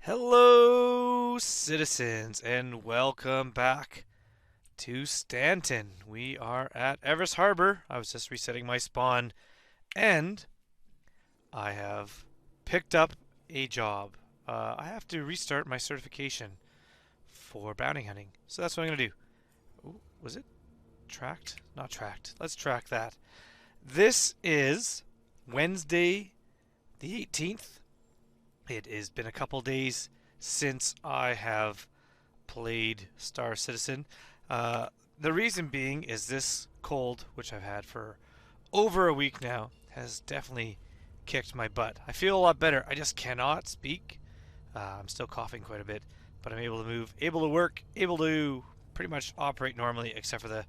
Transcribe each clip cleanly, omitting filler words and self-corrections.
Hello, citizens, and welcome back to Stanton. We are at Everest Harbor. I was just resetting my spawn, and I have picked up a job. I have to restart my certification for bounty hunting, so that's what I'm going to do. Ooh, was it tracked? Not tracked. Let's track that. This is Wednesday the 18th. It has been a couple days since I have played Star Citizen. The reason being is this cold, which I've had for over a week now, has definitely kicked my butt. I feel a lot better. I just cannot speak. I'm still coughing quite a bit, but I'm able to move, able to work, able to pretty much operate normally, except for the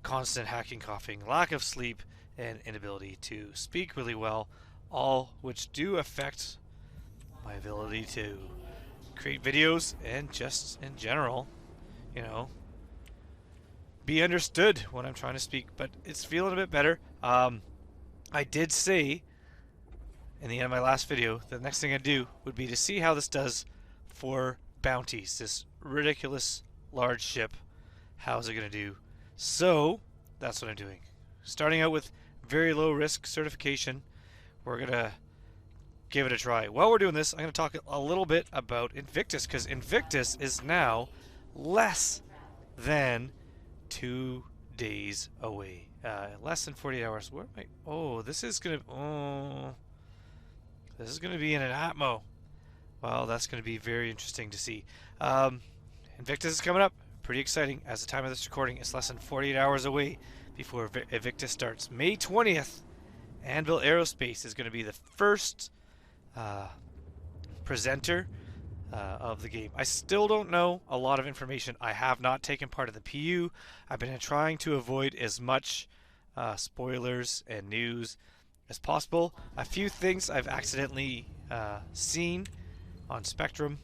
constant hacking, coughing, lack of sleep, and inability to speak really well, all which do affect my ability to create videos and just in general, you know, be understood when I'm trying to speak. But it's feeling a bit better. I did say in the end of my last video, the next thing I do would be to see how this does for bounties. This ridiculous large ship. How's it going to do? So that's what I'm doing. Starting out with very low risk certification. We're going to give it a try. While we're doing this, I'm going to talk a little bit about Invictus, because Invictus is now less than 2 days away. Less than 48 hours. Where am I? Oh, this is going to be in an Atmo. Well, that's going to be very interesting to see. Invictus is coming up. Pretty exciting. As the time of this recording, it's less than 48 hours away before Invictus starts. May 20th, Anvil Aerospace is going to be the first presenter of the game. I still don't know a lot of information. I have not taken part of the PU. I've been trying to avoid as much spoilers and news as possible. A few things I've accidentally seen on Spectrum.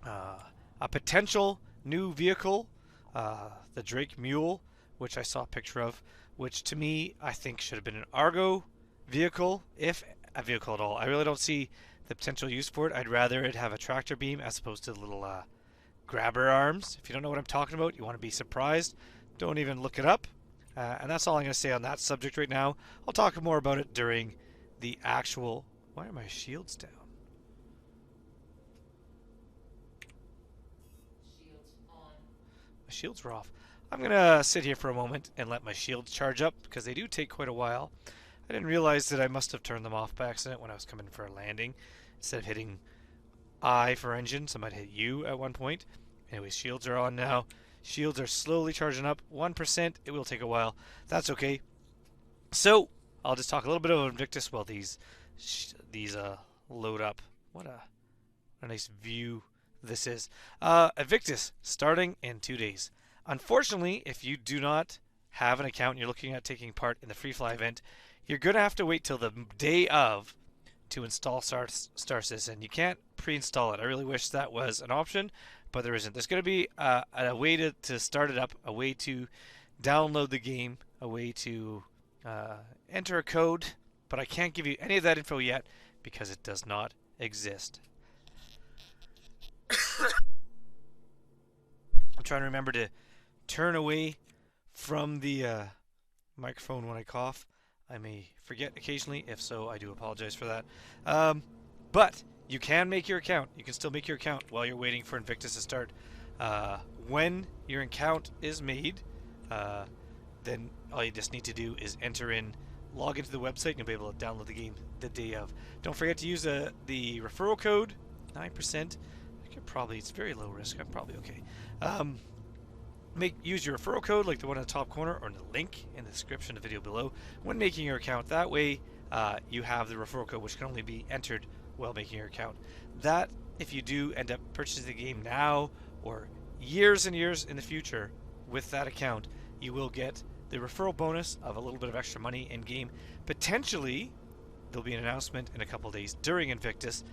A potential new vehicle, the Drake Mule, which I saw a picture of, which to me I think should have been an Argo vehicle, if a vehicle at all. I really don't see the potential use for it. I'd rather it have a tractor beam as opposed to the little grabber arms. If you don't know what I'm talking about, you want to be surprised, don't even look it up. And that's all I'm going to say on that subject right now. I'll talk more about it during the actual... Why are my shields down? My shields were off. I'm going to sit here for a moment and let my shields charge up, because they do take quite a while. I didn't realize that I must have turned them off by accident when I was coming for a landing. Instead of hitting I for engines, I might hit U at one point. Anyway, shields are on now. Shields are slowly charging up. 1%. It will take a while. That's okay. So, I'll just talk a little bit about Invictus while these load up. What a nice view this is. Invictus, starting in 2 days. Unfortunately, if you do not have an account and you're looking at taking part in the free fly event, you're going to have to wait till the day of to install Star Citizen. You can't pre-install it. I really wish that was an option, but there isn't. There's going to be a way to start it up, a way to download the game, a way to enter a code, but I can't give you any of that info yet because it does not exist. I'm trying to remember to turn away from the microphone when I cough. I may forget occasionally. If so, I do apologize for that. But you can make your account. You can still make your account while you're waiting for Invictus to start. When your account is made, then all you just need to do is log into the website, and you'll be able to download the game the day of. Don't forget to use the referral code, 9%. It's very low risk. I'm probably okay. Use your referral code like the one in the top corner or the link in the description of the video below when making your account. That way you have the referral code, which can only be entered while making your account. That, if you do end up purchasing the game now or years and years in the future with that account, you will get the referral bonus of a little bit of extra money in game. Potentially there'll be an announcement in a couple days during Invictus.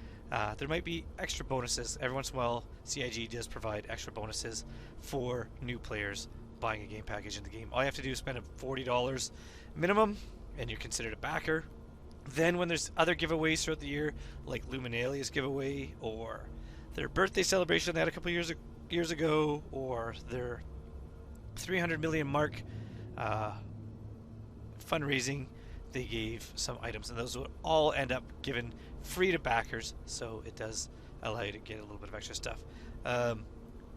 There might be extra bonuses. Every once in a while, CIG does provide extra bonuses for new players buying a game package in the game. All you have to do is spend $40 minimum, and you're considered a backer. Then when there's other giveaways throughout the year, like Luminalia's giveaway or their birthday celebration they had a couple years ago, or their 300 million mark fundraising, they gave some items, and those would all end up given free to backers. So it does allow you to get a little bit of extra stuff.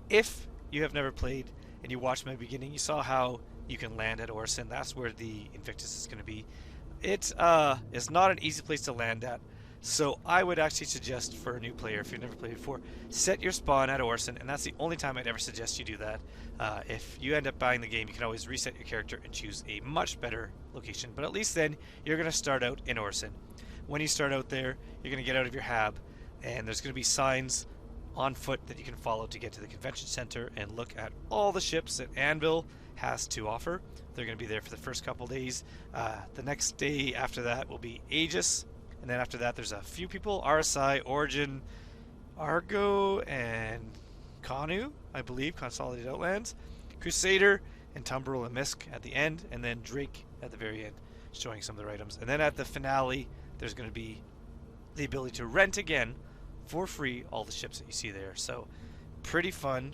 If you have never played and you watched my beginning, you saw how you can land at Orson. That's where the Invictus is going to be. It is not an easy place to land at. So I would actually suggest for a new player, if you've never played before, set your spawn at Orson, and that's the only time I'd ever suggest you do that. If you end up buying the game, you can always reset your character and choose a much better location, but at least then you're going to start out in Orson. When you start out there, you're going to get out of your hab, and there's going to be signs on foot that you can follow to get to the convention center and look at all the ships that Anvil has to offer. They're going to be there for the first couple days. The next day after that will be Aegis. And then after that, there's a few people: RSI, Origin, Argo, and Kanu, I believe, Consolidated Outlands, Crusader, and Tumbril and Misk at the end, and then Drake at the very end, showing some of their items. And then at the finale, there's going to be the ability to rent again for free all the ships that you see there. So pretty fun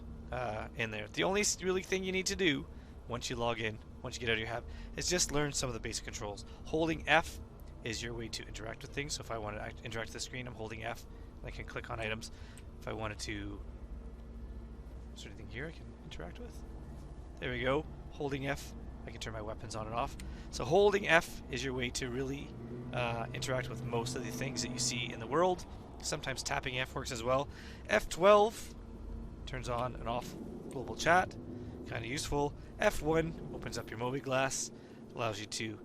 in there. The only really thing you need to do once you log in, once you get out of your hab, is just learn some of the basic controls. Holding F is your way to interact with things. So if I want to interact with the screen, I'm holding F. I can click on items. If I wanted to, is there anything here I can interact with? There we go. Holding F, I can turn my weapons on and off. So holding F is your way to really interact with most of the things that you see in the world. Sometimes tapping F works as well. F12 turns on and off global chat, kind of useful. F1 opens up your Mobi glass, allows you to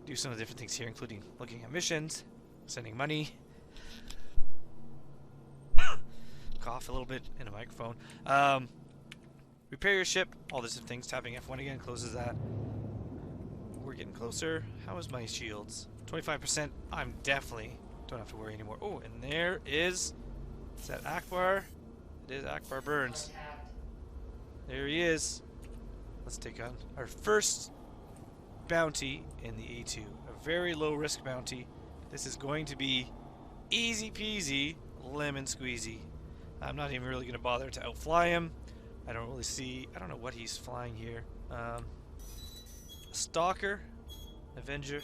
do some of the different things here, including looking at missions, sending money. Cough a little bit in a microphone. Repair your ship, all these different things. Tapping F1 again closes that. We're getting closer. How is my shields? 25%. I'm definitely don't have to worry anymore. Oh, and there is that Akbar? It is Akbar Burns. There he is. Let's take on our first bounty in the A2. A very low risk bounty. This is going to be easy peasy lemon squeezy. I'm not even really going to bother to outfly him. I don't really see, I don't know what he's flying here. A Stalker, Avenger.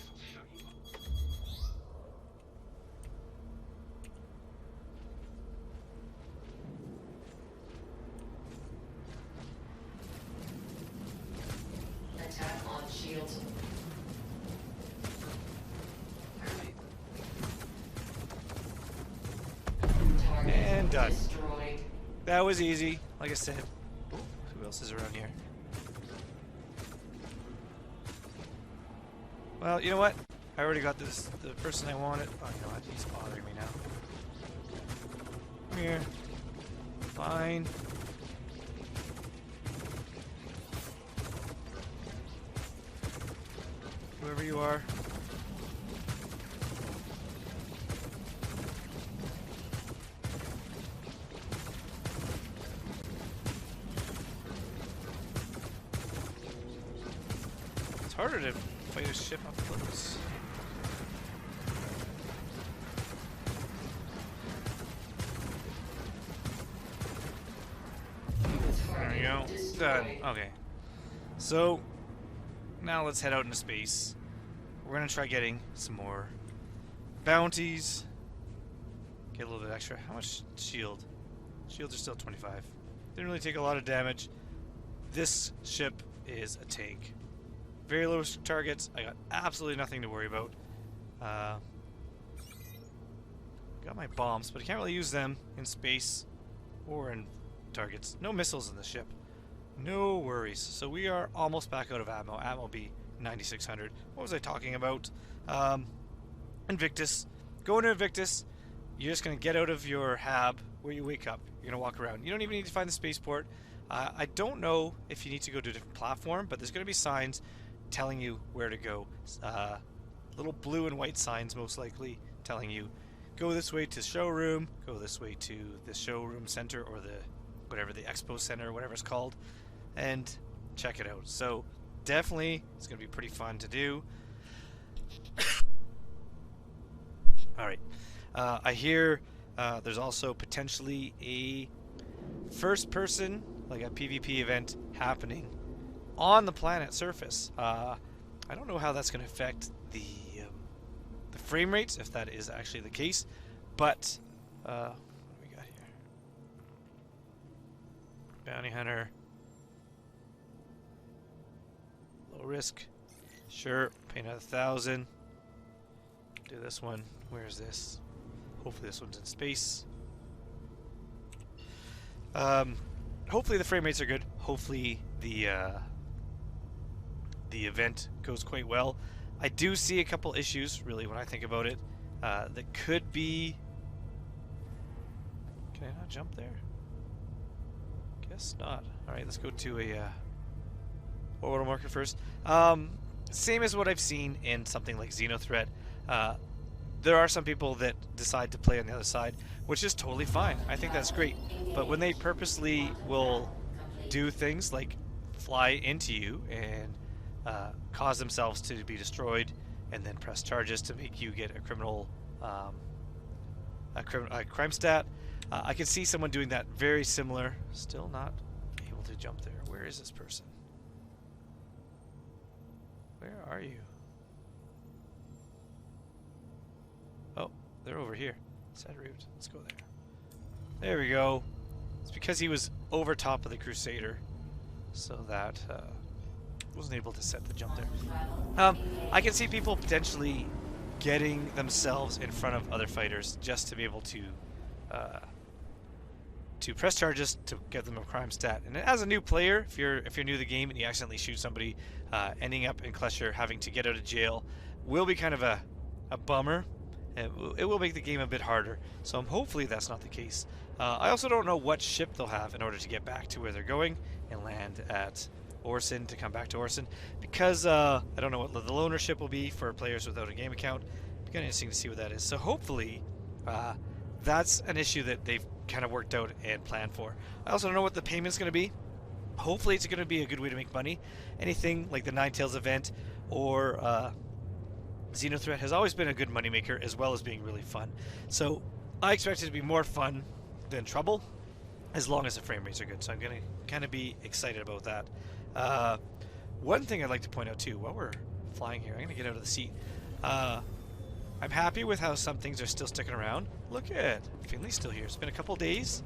Attack on shields. And done. Destroyed. That was easy. Like I said. Who else is around here? Well, you know what? I already got this. The person I wanted. Oh, you know what? He's bothering me now. Come here. Fine. Whoever you are. It's harder to fight a ship up close. There we go. Done. Okay. So, now let's head out into space. We're going to try getting some more bounties. Get a little bit extra. How much shield? Shields are still 25. Didn't really take a lot of damage. This ship is a tank. Very low targets. I got absolutely nothing to worry about. Got my bombs, but I can't really use them in space or in targets. No missiles in the ship. No worries. So we are almost back out of ammo. Ammo be 9600. What was I talking about? Invictus. Going to Invictus, you're just going to get out of your hab where you wake up. You're going to walk around. You don't even need to find the spaceport. I don't know if you need to go to a different platform, but there's going to be signs telling you where to go. Little blue and white signs, most likely, telling you go this way to showroom, go this way to the showroom center, or the whatever, the expo center, whatever it's called, and check it out. So definitely it's going to be pretty fun to do. Alright, I hear There's also potentially a first person, like a PvP event happening on the planet surface. I don't know how that's going to affect the frame rates, if that is actually the case, but what do we got here? Bounty hunter, low risk, sure. Pay another 1,000. Do this one. Where is this? Hopefully this one's in space. Hopefully the frame rates are good. Hopefully the event goes quite well. I do see a couple issues, really, when I think about it. That could be... Can I not jump there? Guess not. Alright, let's go to a orbital marker first. Same as what I've seen in something like Xenothreat. There are some people that decide to play on the other side, which is totally fine. I think that's great. But when they purposely will do things like fly into you and cause themselves to be destroyed and then press charges to make you get a criminal a crime stat, I can see someone doing that very similar. Still not able to jump there. Where is this person? Where are you? Oh, they're over here. Side route. Let's go there. There we go. It's because he was over top of the Crusader, so that wasn't able to set the jump there. I can see people potentially getting themselves in front of other fighters just to be able to press charges to get them a crime stat. And as a new player, if you're new to the game and you accidentally shoot somebody, ending up in Klesher, having to get out of jail, will be kind of a bummer. It will make the game a bit harder. So hopefully that's not the case. I also don't know what ship they'll have in order to get back to where they're going and land at Orson, to come back to Orson, because I don't know what the loaner ship will be for players without a game account. It'll be kind of interesting to see what that is. So hopefully that's an issue that they've kind of worked out and planned for. I also don't know what the payment's going to be. Hopefully it's going to be a good way to make money. Anything like the Ninetales event or Xenothreat has always been a good moneymaker, as well as being really fun. So I expect it to be more fun than trouble, as long as the frame rates are good. So I'm going to kind of be excited about that. One thing I'd like to point out too, while we're flying here, I'm going to get out of the seat. I'm happy with how some things are still sticking around. Look at Finley's still here. It's been a couple days.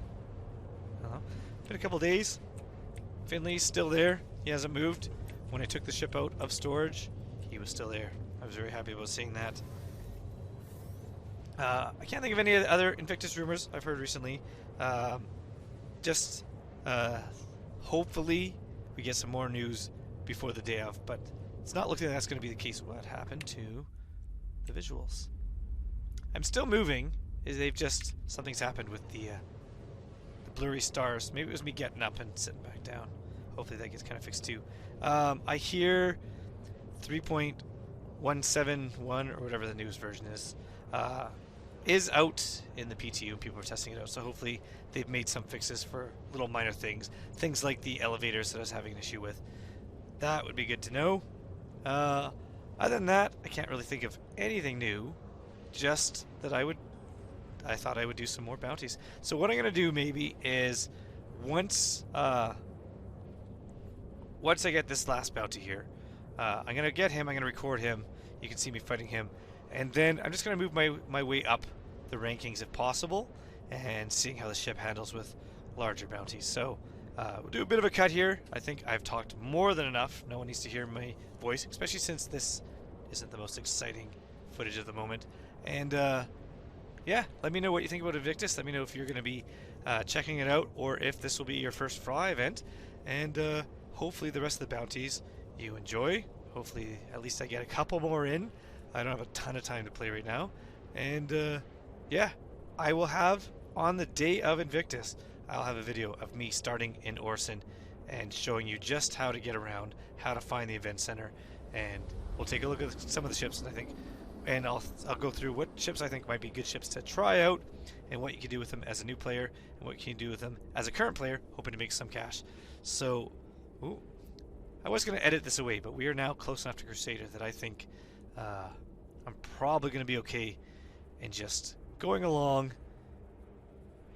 Been a couple days. Finley's still there. He hasn't moved. When I took the ship out of storage, he was still there. I was very happy about seeing that. I can't think of any other Invictus rumors I've heard recently. Hopefully we get some more news before the day of, but it's not looking like that's going to be the case. What happened to the visuals? I'm still moving. Something's happened with the blurry stars. Maybe it was me getting up and sitting back down. Hopefully that gets kind of fixed too. I hear 3.171 or whatever the newest version is out in the PTU and people are testing it out. So hopefully they've made some fixes for little minor things. Things like the elevators that I was having an issue with. That would be good to know. Other than that, I can't really think of anything new. Just that I thought I would do some more bounties. So what I'm going to do maybe is once I get this last bounty here, I'm going to get him, I'm going to record him. You can see me fighting him. And then I'm just going to move my way up the rankings if possible, and seeing how the ship handles with larger bounties. So we'll do a bit of a cut here. I think I've talked more than enough. No one needs to hear my voice, especially since this isn't the most exciting footage of the moment. And yeah, let me know what you think about Invictus. Let me know if you're going to be checking it out, or if this will be your first fly event. And hopefully the rest of the bounties you enjoy. Hopefully at least I get a couple more in. I don't have a ton of time to play right now. And yeah, I will have, on the day of Invictus, I'll have a video of me starting in Orson and showing you just how to get around, how to find the event center, and we'll take a look at some of the ships, I think, and I'll go through what ships I think might be good ships to try out, and what you can do with them as a new player, and what you can do with them as a current player, hoping to make some cash. So, ooh, I was going to edit this away, but we are now close enough to Crusader that I think I'm probably going to be okay in just going along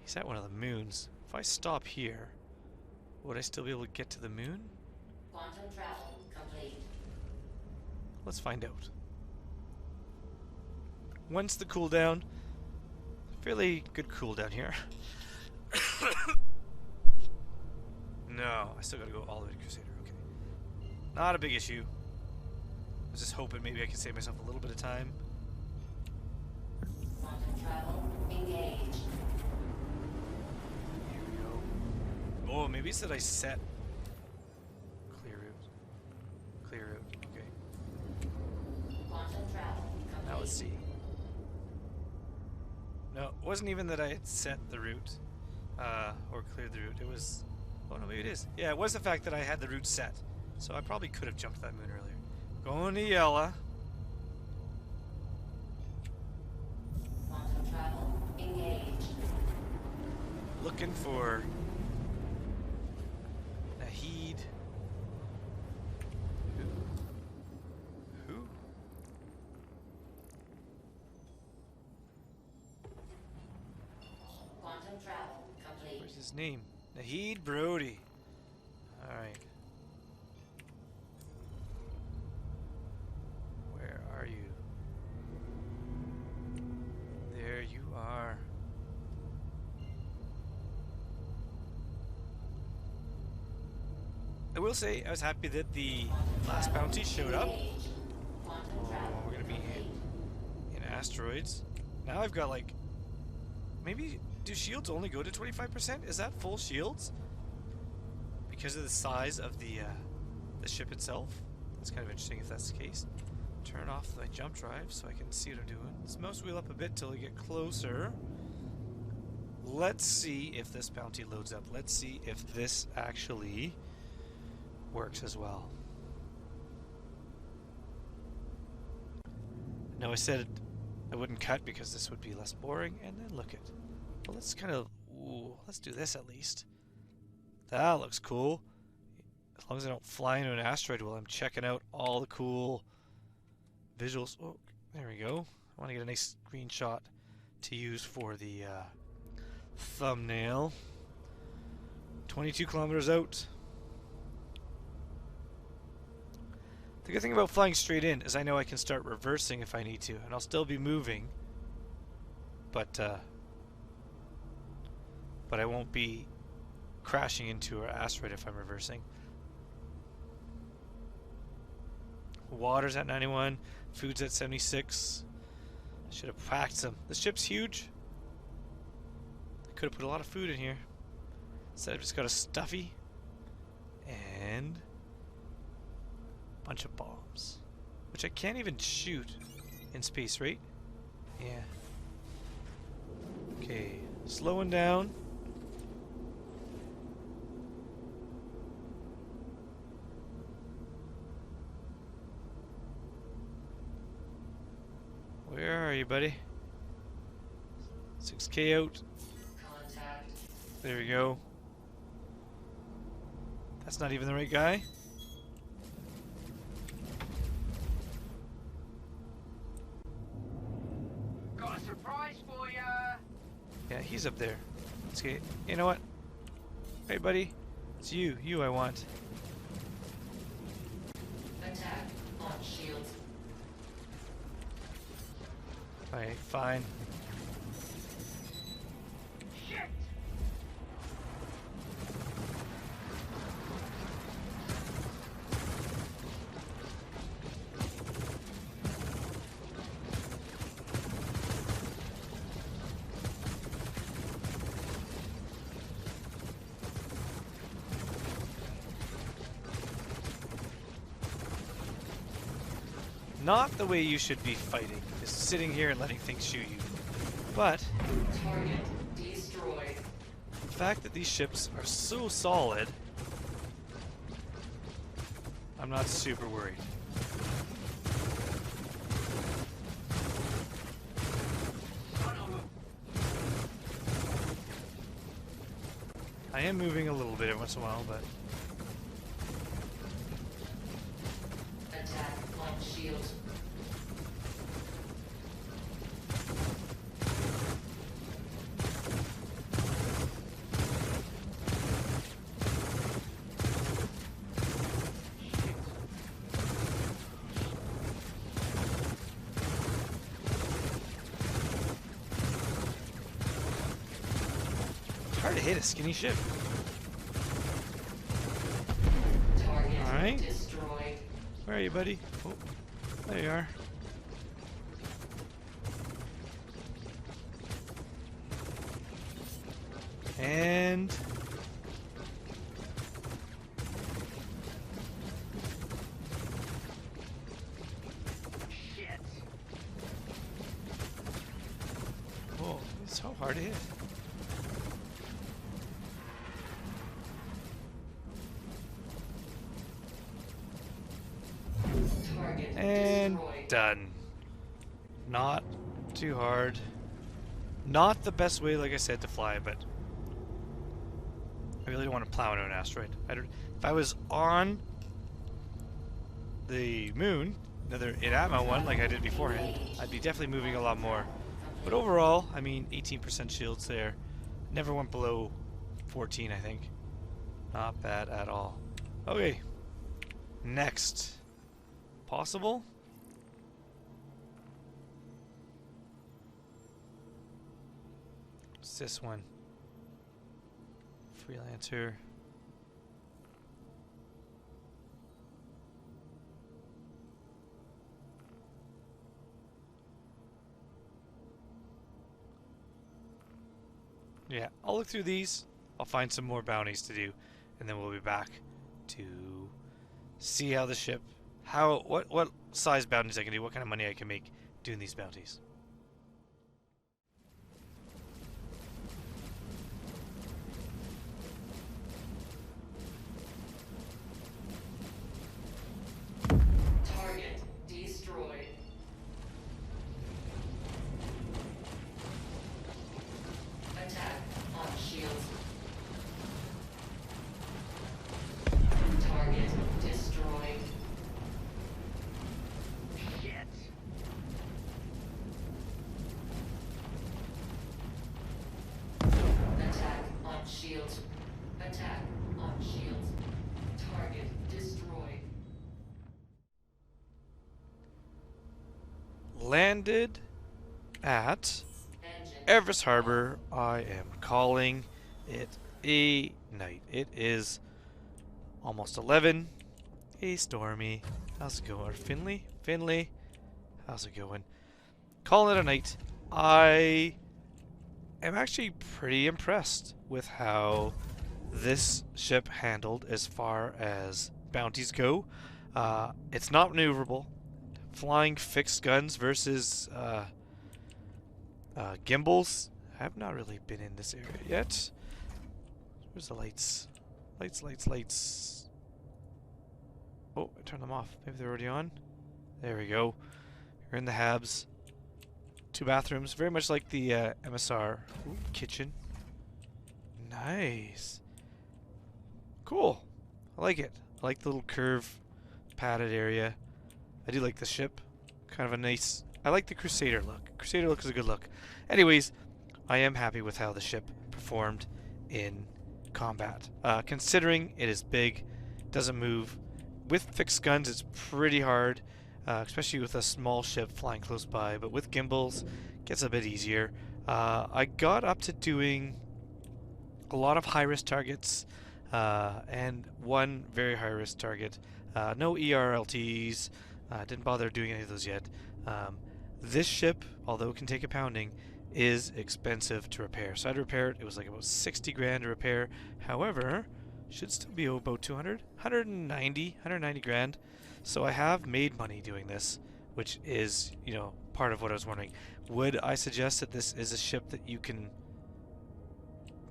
He's at one of the moons. If I stop here, would I still be able to get to the moon? Quantum travel complete. Let's find out. When's the cooldown? Fairly good cooldown here. No, I still gotta go all the way to Crusader. Okay. Not a big issue. I was just hoping maybe I could save myself a little bit of time. Quantum travel engaged. Here we go. Oh, maybe it's that I set clear route. Clear route. Okay. Quantum travel complete. Now let's see. No, it wasn't even that I had set the route or cleared the route. It was. Oh no, maybe it is. Yeah, it was the fact that I had the route set. So I probably could have jumped that moon earlier. Going to Yella. Quantum travel engaged. Looking for Nahid. Who? Quantum travel complete. Where's his name? Nahid Brody. Alright. Where are you? There you are. I will say I was happy that the last bounty showed up. We're gonna be in asteroids. Now I've got like, maybe do shields only go to 25%? Is that full shields? Because of the size of the ship itself? That's kind of interesting if that's the case. Turn off my jump drive so I can see what I'm doing. Let's mouse wheel up a bit till we get closer. Let's see if this bounty loads up. Let's see if this actually works as well. No, I said I wouldn't cut because this would be less boring, and then look at. Well, let's kind of. Ooh, let's do this at least. That looks cool. As long as I don't fly into an asteroid while I'm checking out all the cool visuals. Oh, there we go. I want to get a nice screenshot to use for the thumbnail. 22 kilometers out. The good thing about flying straight in is I know I can start reversing if I need to, and I'll still be moving, but I won't be crashing into an asteroid if I'm reversing. Water's at 91, food's at 76. I should have packed some. This ship's huge. I could have put a lot of food in here. Instead I've just got a stuffy and a bunch of bombs, which I can't even shoot in space, right? Yeah. Okay, slowing down. Where are you, buddy? 6K out. Contact. There we go. That's not even the right guy. Got a surprise for ya! Yeah, he's up there. Let's get. You know what? Hey, buddy. It's you. You I want. Attack on shields. Alright, fine. Shit! Not the way you should be fighting, just sitting here and letting things shoot you. But Target destroyed. the fact that these ships are so solid, I'm not super worried. I am moving a little bit every once in a while, but Attack on shields. hit a skinny ship. Target Alright. destroyed. Where are you, buddy? Oh, there you are. And Shit. oh, it's so hard to hit. Target And destroyed. done. Not too hard. Not the best way, like I said, to fly, but I really don't want to plow into an asteroid. If I was on the moon, another Inatma one, like I did beforehand, I'd be definitely moving a lot more. But overall, I mean, 18% shields there. Never went below 14, I think. Not bad at all. Okay. Next. Possible? What's this one? Freelancer. Yeah, I'll look through these. I'll find some more bounties to do, and then we'll be back to see how the ship, what size bounties I can do, what kind of money I can make doing these bounties. Target destroyed. Attack on shields. Target destroyed. Shit. Attack on shields. Attack on shields. Target destroyed. Landed at Engine. Everest Harbor. I am calling it a night. It is almost 11. Hey, Stormy. How's it going? Finley? Finley? How's it going? Calling it a night. I am actually pretty impressed with how this ship handled as far as bounties go. It's not maneuverable. Flying fixed guns versus gimbals. I have not really been in this area yet. Where's the lights? Lights, lights, lights. Oh, I turned them off. Maybe they're already on. There we go. You're in the Habs. 2 bathrooms, very much like the MSR. Ooh, kitchen. Nice. Cool. I like it. I like the little curve padded area. I do like the ship. Kind of a nice... I like the Crusader look. Crusader look is a good look. Anyways, I am happy with how the ship performed in combat. Considering it is big, doesn't move. With fixed guns, it's pretty hard, especially with a small ship flying close by. But with gimbals, it gets a bit easier. I got up to doing a lot of high-risk targets and one very high-risk target. No ERLTs. Didn't bother doing any of those yet. This ship, although it can take a pounding, is expensive to repair. So I had to repair it. It was like about 60 grand to repair. However, should still be about 190 grand. So I have made money doing this, which is, you know, part of what I was wondering. Would I suggest that this is a ship that you can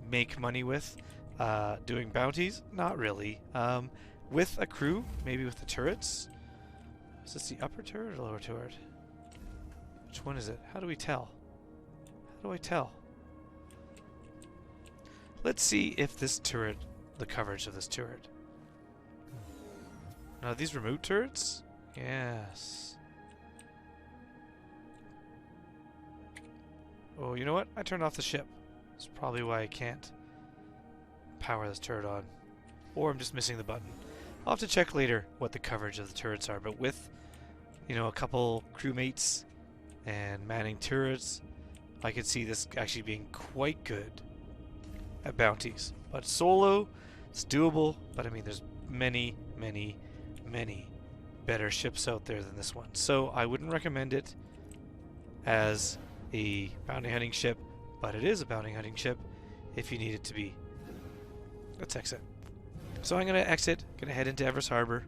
make money with doing bounties? Not really. With a crew, maybe with the turrets. Is this the upper turret or lower turret? Which one is it? How do we tell? How do I tell? Let's see if this turret, the coverage of this turret. Now these remote turrets? Yes. Oh, you know what? I turned off the ship. That's probably why I can't power this turret on. Or I'm just missing the button. I'll have to check later what the coverage of the turrets are, but with, you know, a couple crewmates and manning turrets, I could see this actually being quite good at bounties. But solo, it's doable, but I mean there's many, many, many better ships out there than this one. So I wouldn't recommend it as a bounty hunting ship, but it is a bounty hunting ship if you need it to be. Let's exit. So I'm going to exit, going to head into Everest Harbor,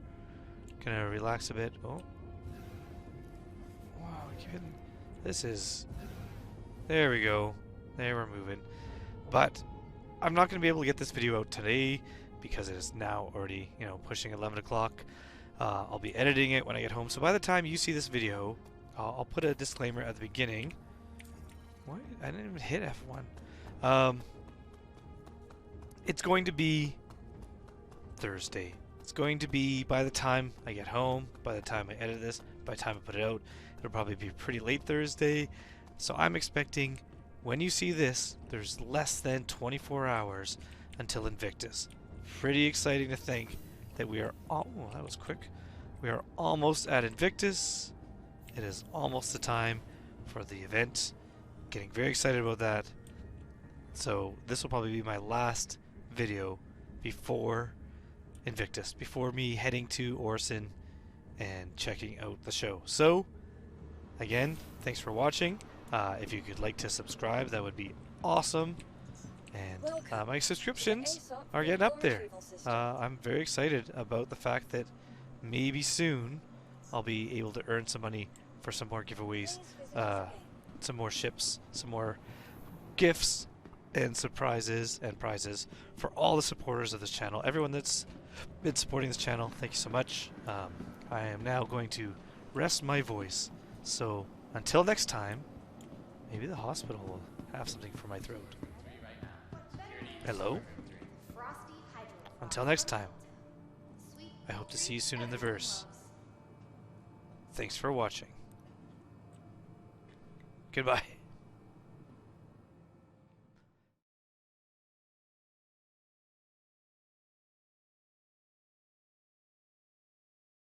going to relax a bit. Oh. Wow, keep hitting. This is... There we go. There, we're moving. But I'm not going to be able to get this video out today because it is now already, you know, pushing 11 o'clock. I'll be editing it when I get home. So by the time you see this video, I'll put a disclaimer at the beginning. What? I didn't even hit F1. It's going to be Thursday. It's going to be, by the time I get home, by the time I edit this, by the time I put it out, it'll probably be pretty late Thursday. So I'm expecting, when you see this, there's less than 24 hours until Invictus. Pretty exciting to think that we are, oh, that was quick. We are almost at Invictus. It is almost the time for the event. Getting very excited about that. So this will probably be my last video before Invictus, before me heading to Orson and checking out the show. So again, thanks for watching. If you could like to subscribe, that would be awesome. And my subscriptions are getting up there. I'm very excited about the fact that maybe soon I'll be able to earn some money for some more giveaways, some more ships, some more gifts and surprises and prizes for all the supporters of this channel. Everyone that's been supporting this channel, thank you so much. I am now going to rest my voice. So until next time, maybe the hospital will have something for my throat. Hello? Until next time, I hope to see you soon in the verse. Thanks for watching. Goodbye.